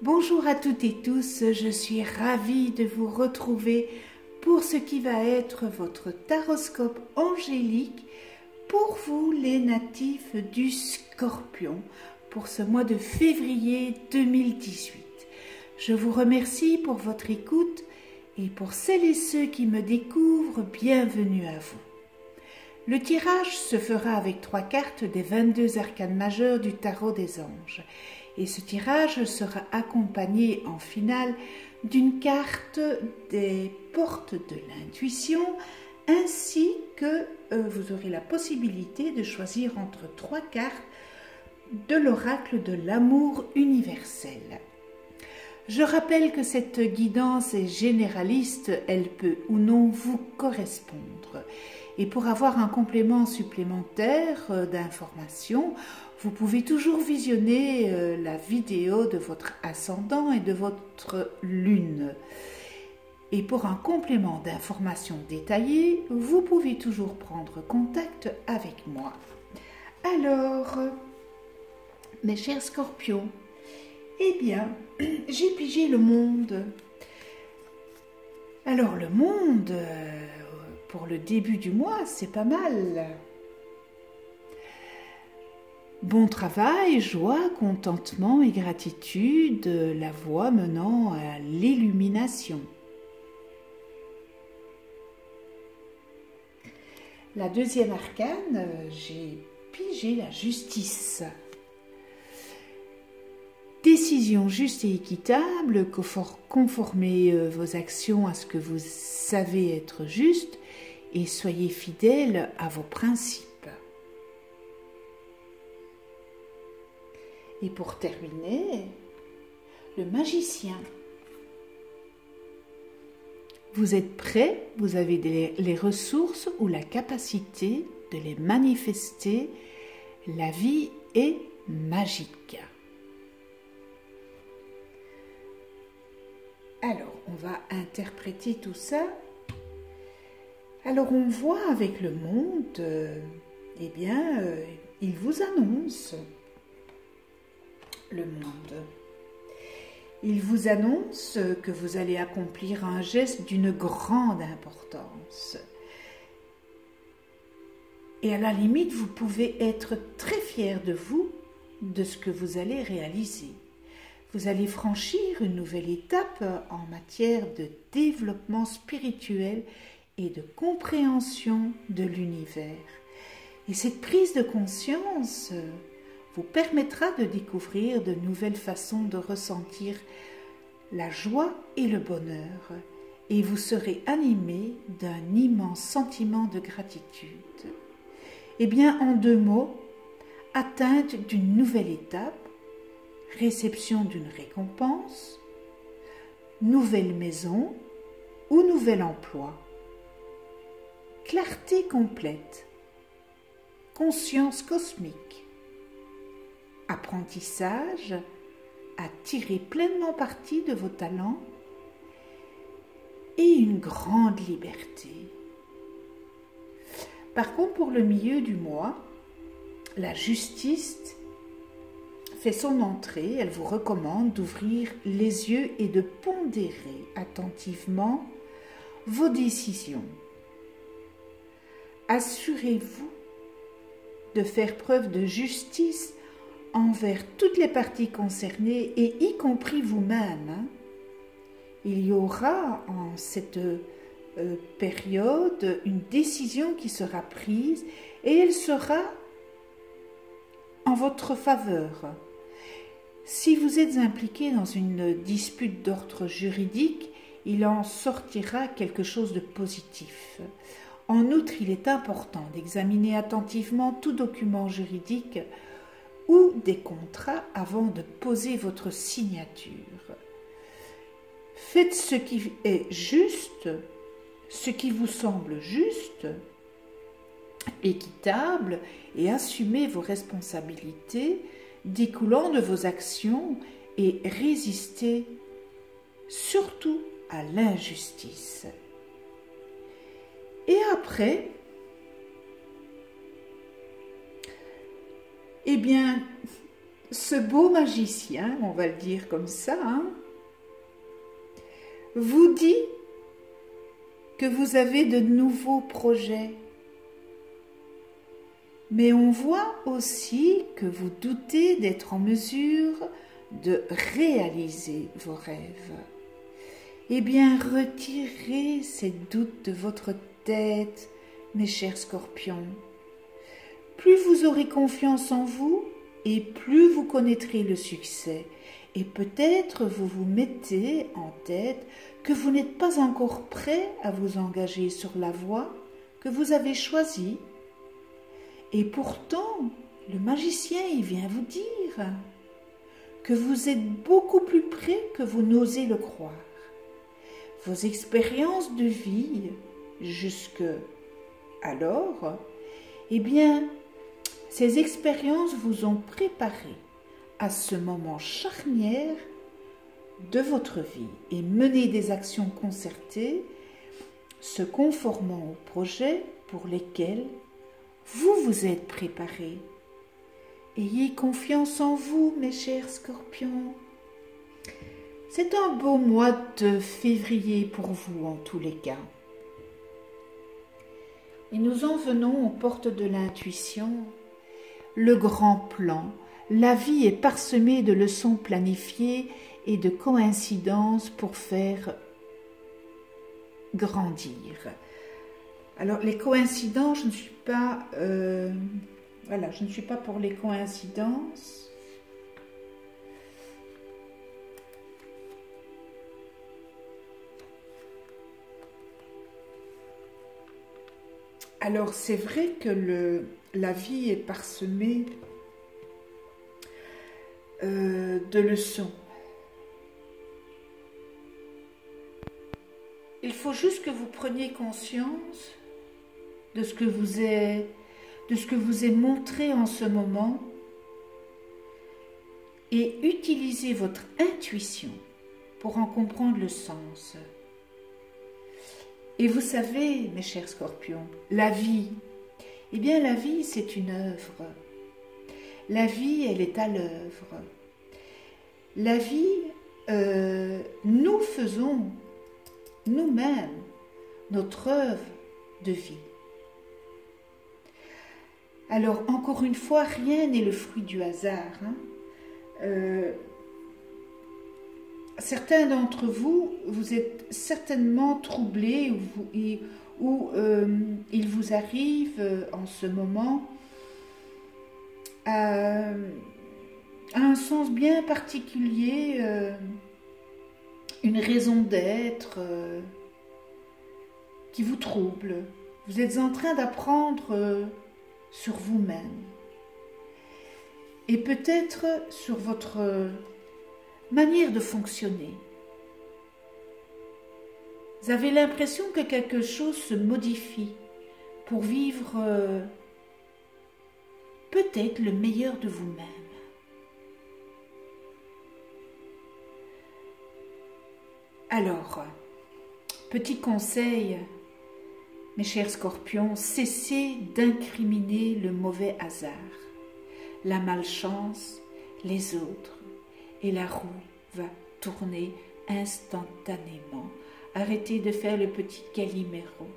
Bonjour à toutes et tous, je suis ravie de vous retrouver pour ce qui va être votre taroscope angélique pour vous les natifs du Scorpion pour ce mois de février 2018. Je vous remercie pour votre écoute et pour celles et ceux qui me découvrent, bienvenue à vous. Le tirage se fera avec 3 cartes des 22 arcanes majeures du tarot des anges. Et ce tirage sera accompagné en finale d'une carte des portes de l'intuition, ainsi que vous aurez la possibilité de choisir entre 3 cartes de l'oracle de l'amour universel. Je rappelle que cette guidance est généraliste, elle peut ou non vous correspondre. Et pour avoir un complément supplémentaire d'informations, vous pouvez toujours visionner la vidéo de votre ascendant et de votre lune. Et pour un complément d'informations détaillées, vous pouvez toujours prendre contact avec moi. Alors, mes chers scorpions, eh bien, j'ai pigé le monde. Alors le monde, pour le début du mois, c'est pas mal. Bon travail, joie, contentement et gratitude, la voie menant à l'illumination. La deuxième arcane, j'ai pigé la justice. Décision juste et équitable, conformez vos actions à ce que vous savez être juste et soyez fidèles à vos principes. Et pour terminer, le magicien. Vous êtes prêt, vous avez les ressources ou la capacité de les manifester. La vie est magique. Alors, on va interpréter tout ça. Alors, on voit avec le monde, eh bien, il vous annonce le monde. Il vous annonce que vous allez accomplir un geste d'une grande importance. Et à la limite, vous pouvez être très fier de vous, de ce que vous allez réaliser. Vous allez franchir une nouvelle étape en matière de développement spirituel et de compréhension de l'univers. Et cette prise de conscience vous permettra de découvrir de nouvelles façons de ressentir la joie et le bonheur. Et vous serez animé d'un immense sentiment de gratitude. Eh bien, en 2 mots, atteinte d'une nouvelle étape, réception d'une récompense, nouvelle maison ou nouvel emploi, clarté complète, conscience cosmique, apprentissage à tirer pleinement parti de vos talents et une grande liberté. Par contre, pour le milieu du mois, la justice fait son entrée. Elle vous recommande d'ouvrir les yeux et de pondérer attentivement vos décisions. Assurez-vous de faire preuve de justice envers toutes les parties concernées et y compris vous-même. Il y aura en cette période une décision qui sera prise et elle sera en votre faveur. Si vous êtes impliqué dans une dispute d'ordre juridique, il en sortira quelque chose de positif. En outre, il est important d'examiner attentivement tout document juridique ou des contrats avant de poser votre signature. Faites ce qui est juste, ce qui vous semble juste, équitable, et assumez vos responsabilités découlant de vos actions et résistez surtout à l'injustice. Et après, eh bien, ce beau magicien, on va le dire comme ça, hein, vous dit que vous avez de nouveaux projets. Mais on voit aussi que vous doutez d'être en mesure de réaliser vos rêves. Eh bien, retirez ces doutes de votre tête, mes chers scorpions. Plus vous aurez confiance en vous, et plus vous connaîtrez le succès. Et peut-être vous vous mettez en tête que vous n'êtes pas encore prêt à vous engager sur la voie que vous avez choisie. Et pourtant, le magicien, il vient vous dire que vous êtes beaucoup plus près que vous n'osez le croire. Vos expériences de vie, jusque alors, eh bien, ces expériences vous ont préparé à ce moment charnière de votre vie et mener des actions concertées, se conformant aux projets pour lesquels vous vous êtes préparés. Ayez confiance en vous, mes chers scorpions. C'est un beau mois de février pour vous en tous les cas. Et nous en venons aux portes de l'intuition. Le grand plan, la vie est parsemée de leçons planifiées et de coïncidences pour faire grandir. Alors les coïncidences, je ne suis pas, je ne suis pas pour les coïncidences. Alors c'est vrai que la vie est parsemée de leçons. Il faut juste que vous preniez conscience de ce que vous est montré en ce moment et utilisez votre intuition pour en comprendre le sens. Et vous savez, mes chers scorpions, la vie, eh bien la vie c'est une œuvre. La vie, elle est à l'œuvre. La vie, nous faisons nous-mêmes notre œuvre de vie. Alors, encore une fois, rien n'est le fruit du hasard. Certains d'entre vous, vous êtes certainement troublés ou il vous arrive en ce moment à un sens bien particulier, une raison d'être qui vous trouble. Vous êtes en train d'apprendre sur vous-même et peut-être sur votre manière de fonctionner. Vous avez l'impression que quelque chose se modifie pour vivre peut-être le meilleur de vous-même. Alors, petit conseil, mes chers scorpions, cessez d'incriminer le mauvais hasard, la malchance, les autres, et la roue va tourner instantanément. Arrêtez de faire le petit Calimero.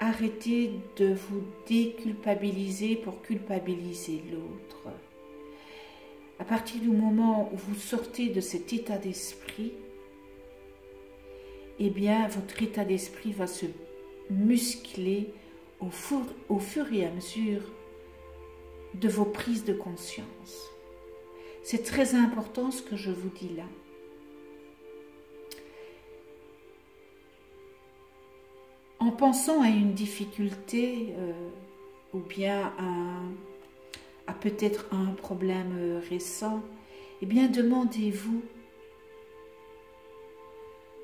Arrêtez de vous déculpabiliser pour culpabiliser l'autre. À partir du moment où vous sortez de cet état d'esprit, eh bien, votre état d'esprit va se muscler au fur et à mesure de vos prises de conscience. C'est très important ce que je vous dis là. En pensant à une difficulté ou bien à peut-être un problème récent, eh bien, demandez-vous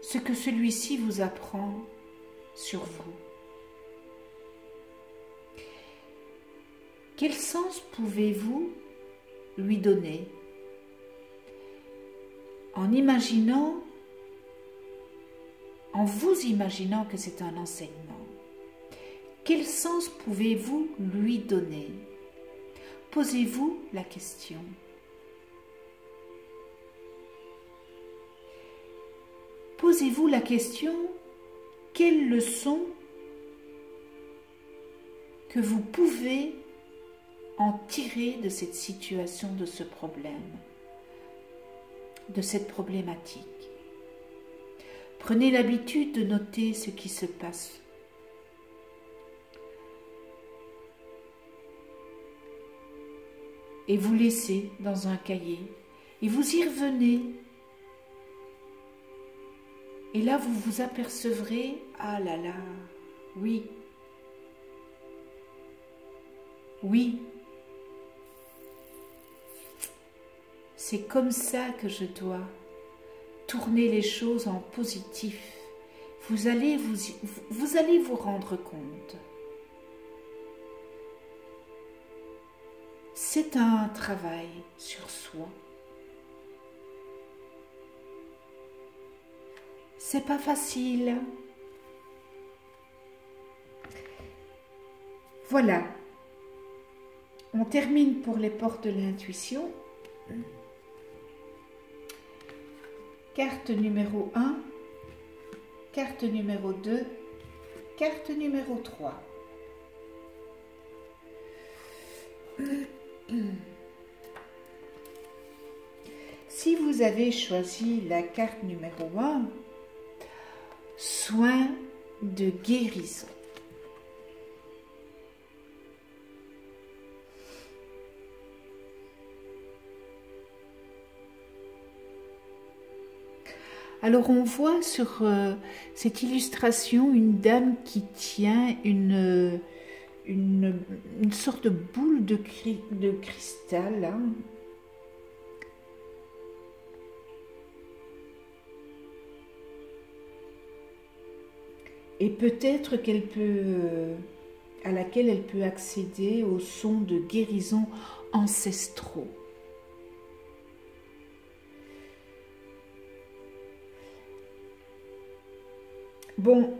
ce que celui-ci vous apprend sur vous. Quel sens pouvez-vous lui donner en vous imaginant que c'est un enseignement? Quel sens pouvez-vous lui donner? posez-vous la question. Posez-vous la question, quelle leçon que vous pouvez en tirer de cette situation, de ce problème, de cette problématique. Prenez l'habitude de noter ce qui se passe. Et vous laissez dans un cahier. Et vous y revenez. Et là, vous vous apercevrez, ah là là, oui, oui, c'est comme ça que je dois tourner les choses en positif. Vous allez vous rendre compte. C'est un travail sur soi. C'est pas facile. Voilà. On termine pour les portes de l'intuition. Carte numéro 1, carte numéro 2, carte numéro 3. Si vous avez choisi la carte numéro 1, soin de guérison. Alors on voit sur cette illustration une dame qui tient une sorte de boule de cristal. Hein. Et peut-être à laquelle elle peut accéder aux sons de guérison ancestraux. Bon,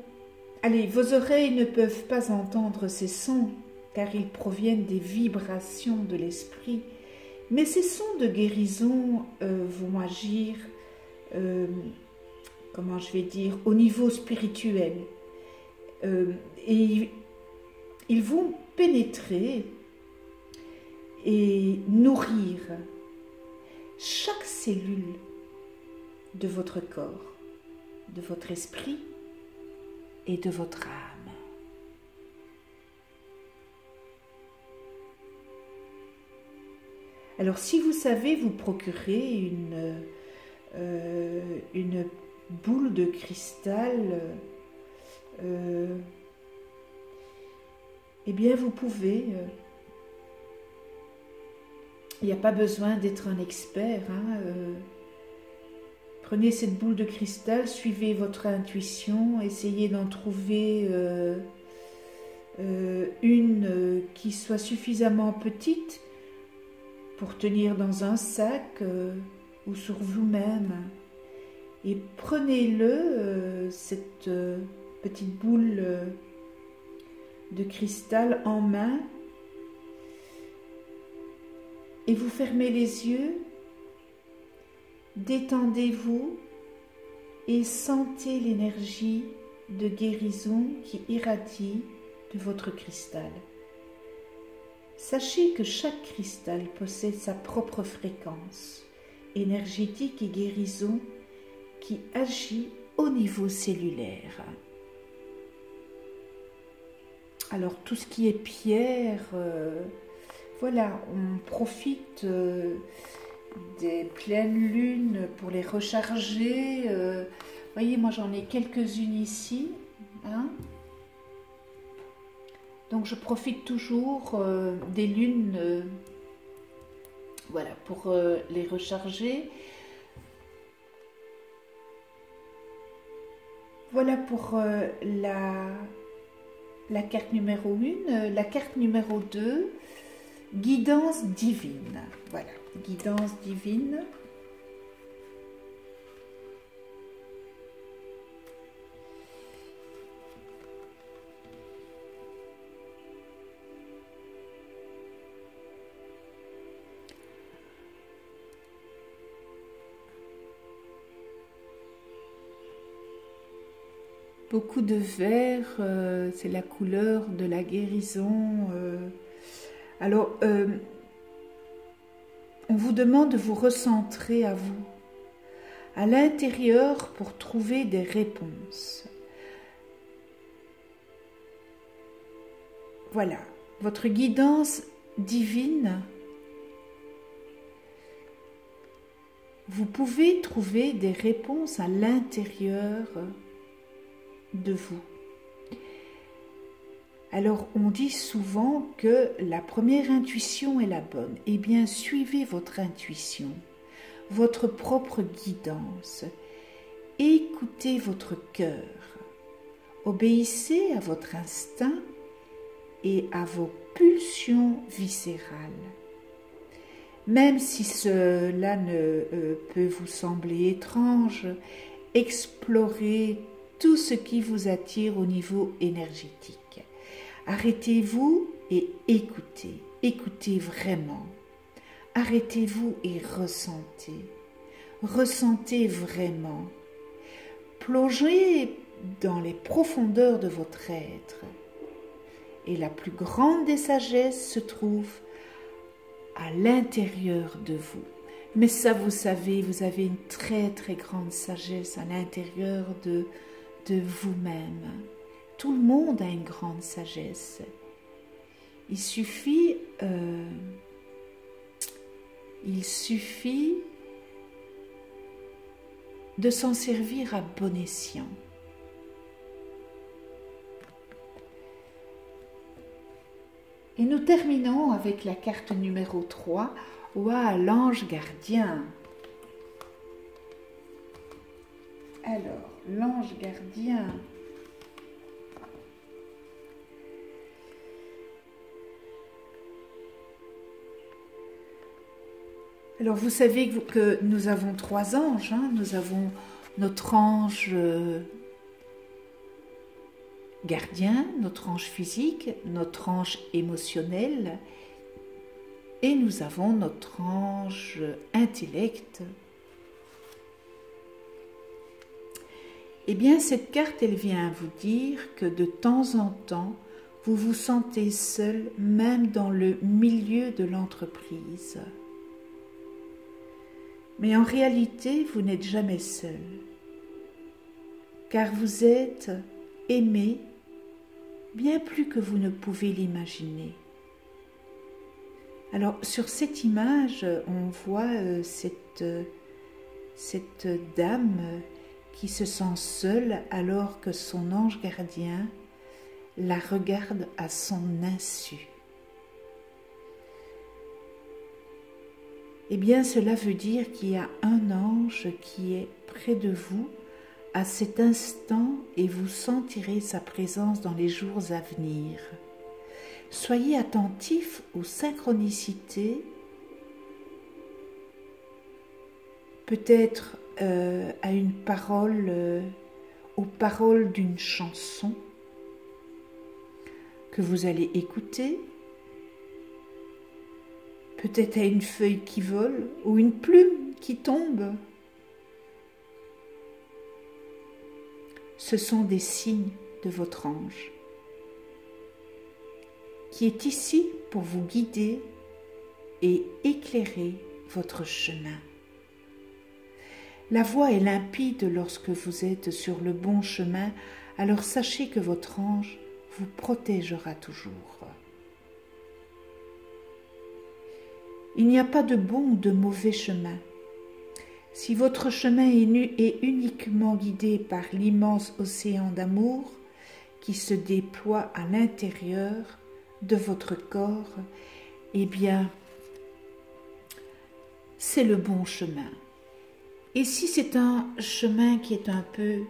allez, vos oreilles ne peuvent pas entendre ces sons, car ils proviennent des vibrations de l'esprit. Mais ces sons de guérison vont agir, comment je vais dire, au niveau spirituel. Et ils vont pénétrer et nourrir chaque cellule de votre corps, de votre esprit et de votre âme. Alors si vous savez vous procurer une boule de cristal, eh bien vous pouvez, il n'y a pas besoin d'être un expert, hein, prenez cette boule de cristal, suivez votre intuition, essayez d'en trouver une qui soit suffisamment petite pour tenir dans un sac ou sur vous-même. Et prenez-le, cette petite boule de cristal en main, et vous fermez les yeux. Détendez-vous et sentez l'énergie de guérison qui irradie de votre cristal. Sachez que chaque cristal possède sa propre fréquence énergétique et guérison qui agit au niveau cellulaire. Alors tout ce qui est pierre, voilà, on profite des pleines lunes pour les recharger. Voyez, moi j'en ai quelques-unes ici. Hein. Donc je profite toujours des lunes voilà, pour les recharger. Voilà pour la carte numéro 1. La carte numéro 2, guidance divine. Voilà, guidance divine. beaucoup de vert, c'est la couleur de la guérison. Alors, on vous demande de vous recentrer à vous, à l'intérieur, pour trouver des réponses. Voilà, votre guidance divine, vous pouvez trouver des réponses à l'intérieur de vous. Alors, on dit souvent que la première intuition est la bonne. Eh bien, suivez votre intuition, votre propre guidance. Écoutez votre cœur. Obéissez à votre instinct et à vos pulsions viscérales. Même si cela peut vous sembler étrange, explorez tout ce qui vous attire au niveau énergétique. Arrêtez-vous et écoutez. Écoutez vraiment. Arrêtez-vous et ressentez. Ressentez vraiment. Plongez dans les profondeurs de votre être. Et la plus grande des sagesses se trouve à l'intérieur de vous. Mais ça, vous savez, vous avez une très très grande sagesse à l'intérieur de vous-même. Tout le monde a une grande sagesse. Il suffit de s'en servir à bon escient. Et nous terminons avec la carte numéro 3, Ouah, l'ange gardien. Alors, l'ange gardien. Alors, vous savez que nous avons 3 anges. Hein. Nous avons notre ange gardien, notre ange physique, notre ange émotionnel, et nous avons notre ange intellect. Eh bien, cette carte, elle vient vous dire que de temps en temps, vous vous sentez seul, même dans le milieu de l'entreprise. Mais en réalité, vous n'êtes jamais seul, car vous êtes aimé bien plus que vous ne pouvez l'imaginer. Alors, sur cette image, on voit cette dame qui se sent seule alors que son ange gardien la regarde à son insu. Eh bien, cela veut dire qu'il y a un ange qui est près de vous à cet instant et vous sentirez sa présence dans les jours à venir. Soyez attentifs aux synchronicités, peut-être à une parole, aux paroles d'une chanson que vous allez écouter, peut-être à une feuille qui vole ou une plume qui tombe. Ce sont des signes de votre ange qui est ici pour vous guider et éclairer votre chemin. La voie est limpide lorsque vous êtes sur le bon chemin, alors sachez que votre ange vous protégera toujours. Il n'y a pas de bon ou de mauvais chemin. Si votre chemin est uniquement guidé par l'immense océan d'amour qui se déploie à l'intérieur de votre corps, eh bien, c'est le bon chemin. Et si c'est un chemin qui est un peu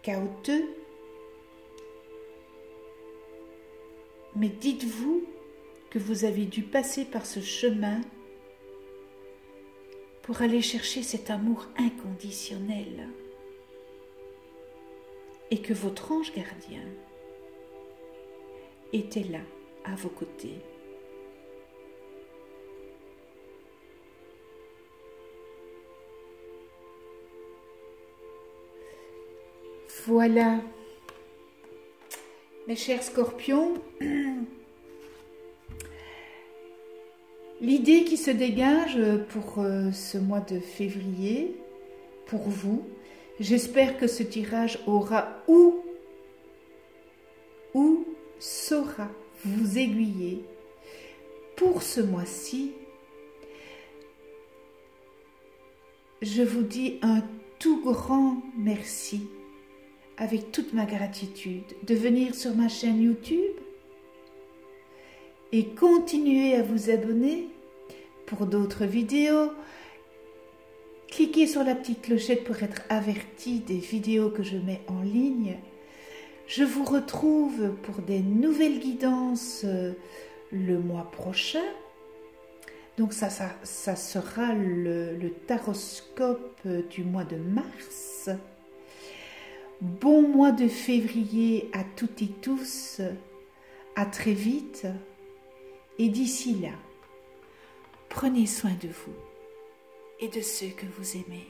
chaotique, mais dites-vous que vous avez dû passer par ce chemin pour aller chercher cet amour inconditionnel et que votre ange gardien était là à vos côtés. Voilà, mes chers scorpions, l'idée qui se dégage pour ce mois de février, pour vous, j'espère que ce tirage aura ou saura vous aiguiller pour ce mois-ci. Je vous dis un tout grand merci, avec toute ma gratitude, de venir sur ma chaîne YouTube et continuez à vous abonner pour d'autres vidéos. Cliquez sur la petite clochette pour être averti des vidéos que je mets en ligne. Je vous retrouve pour des nouvelles guidances le mois prochain. Donc ça sera le taroscope du mois de mars. Bon mois de février à toutes et tous. À très vite. Et d'ici là, prenez soin de vous et de ceux que vous aimez.